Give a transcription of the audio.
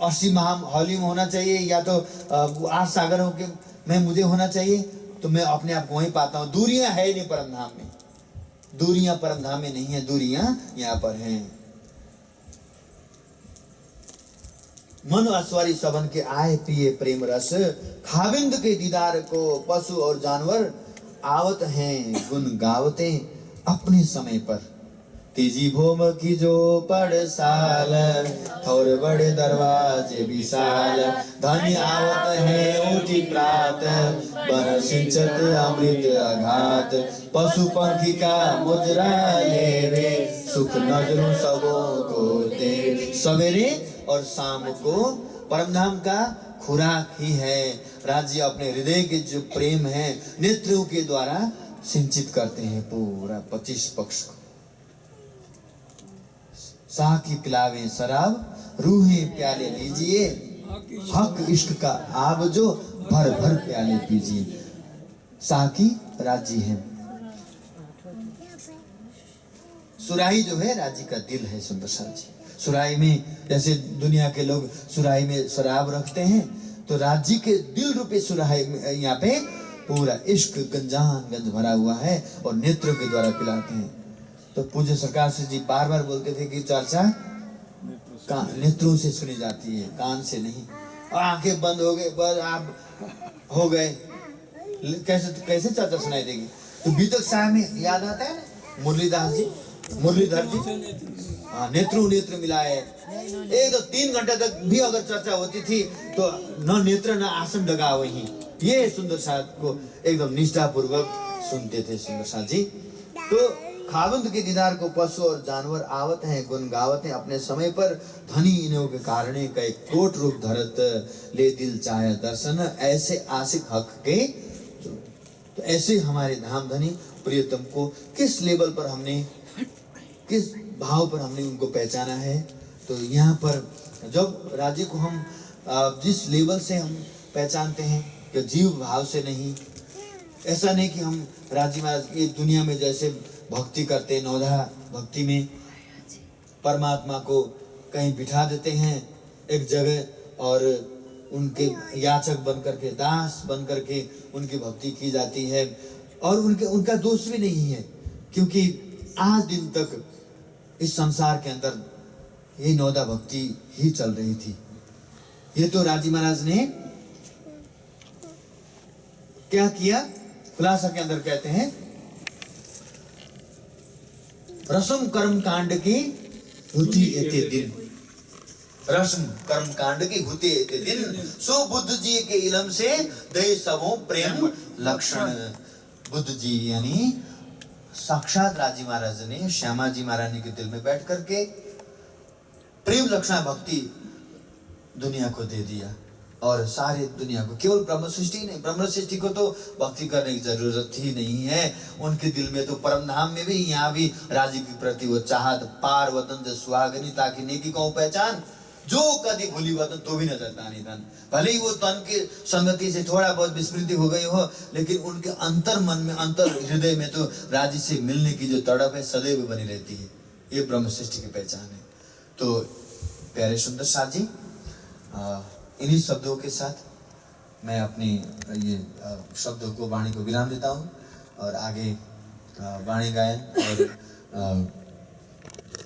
80 महाहौली में होना चाहिए या तो 8 सागरों के में मुझे होना चाहिए, तो मैं अपने आप को वहीं पाता हूँ। दूरियां है नहीं परम धाम में, दूरियां परम धाम में नहीं है, दूरियां यहाँ पर हैं। मन अस्वारी सबन के आए पिए प्रेम रस, खाविंद के दीदार को पशु और जानवर आवत हैं गुण गावते अपने समय पर। तेजी भोम की जो पड़साल, थोर बड़े दरवाजे विशाल, धनी आवत है ऊटी प्रात, बन सिंचत अमृत अघात, पशु पंखी का मुजरा ले रे, सुख नजरों सबों को दे। सवेरे और शाम को परमधाम का खुराक ही है। राज्य अपने हृदय के जो प्रेम है नेत्रों के द्वारा सिंचित करते हैं पूरा 25 पक्ष को। शाह की पिलावे शराब, रूहे प्याले लीजिए, हक इश्क का आब जो भर भर प्याले पीजिए। शाह की राज्य है। सुराही जो है राज्य का दिल है सुंदर शाह जी। सुराही में जैसे दुनिया के लोग सुराही में शराब रखते हैं, तो राज्य के दिल रूपे सुराही यहाँ पे पूरा इश्क गंज भरा हुआ है और नेत्रों के द्वारा पिलाते हैं। तो पूज्य सरकार से जी बार बार बोलते थे कि चर्चा नेत्रों से सुनी जाती है, कान से नहीं। और आंखें बंद हो गए, बस आप हो गए, कैसे चर्चा सुनाई देगी। तो बीतक साहब में याद आता है मुरलीधर जी, हाँ, नेत्र मिलाए। एक तो 3 घंटे तक भी अगर चर्चा होती थी तो न नेत्र न आसन लगा वहीं। ये सुंदर शाह को एकदम निष्ठा पूर्वक सुनते थे सुंदर शाह जी। तो खावंद के दीदार को पशु और जानवर आवत हैं गुण गावत हैं अपने समय पर, धनी इन्हों के कारणे कई कोट रूप धरत, ले दिल चाहे दर्शन, ऐसे आशिक हक के। तो ऐसे हमारे धाम धनी प्रियतम को किस लेवल पर हमने, किस भाव पर हमने उनको पहचाना है। तो यहाँ पर जब राज्य को हम जिस लेवल से हम पहचानते हैं कि जीव भाव से नहीं, ऐसा नहीं कि हम राज्य महाराज की दुनिया में जैसे भक्ति करते, नौधा भक्ति में परमात्मा को कहीं बिठा देते हैं एक जगह और उनके याचक बन करके, दास बन करके उनकी भक्ति की जाती है। और उनका दोष भी नहीं है, क्योंकि आज दिन तक इस संसार के अंदर ये नौदा भक्ति ही चल रही थी। ये तो राजी महाराज ने क्या किया, खुलासा के अंदर कहते हैं, रसम कर्म कांड की हुति एते दिन, रसम कर्म कांड की हुति एते दिन, सो बुद्ध जी के इलम से दे सबो प्रेम लक्षण। बुद्ध जी यानी साक्षात राजी महाराज ने श्यामा जी महारानी के दिल में बैठ करके प्रेम लक्षणा भक्ति दुनिया को दे दिया। और सारे दुनिया को, केवल ब्रह्म सृष्टि नहीं, ब्रह्म सृष्टि को तो भक्ति करने की जरूरत ही नहीं है। उनके दिल में तो परम धाम में भी, यहाँ भी राज्य के प्रति वो चाहत पार वतन जो सुहागनी, ताकि नेकी को पहचान जो कभी भूली वतन तो भी नजर तानी तन। भले ही वो तन के संगति से थोड़ा बहुत विस्मृति हो गई हो, लेकिन उनके अंतर मन में, अंतर हृदय में तो राज्य से मिलने की जो तड़प है सदैव बनी रहती है। ये ब्रह्म सृष्टि की पहचान है। तो प्यारे सुंदर शाह जी, इन्हीं शब्दों के साथ मैं अपनी ये शब्दों को, वाणी को विराम देता हूँ और आगे वाणी गायन और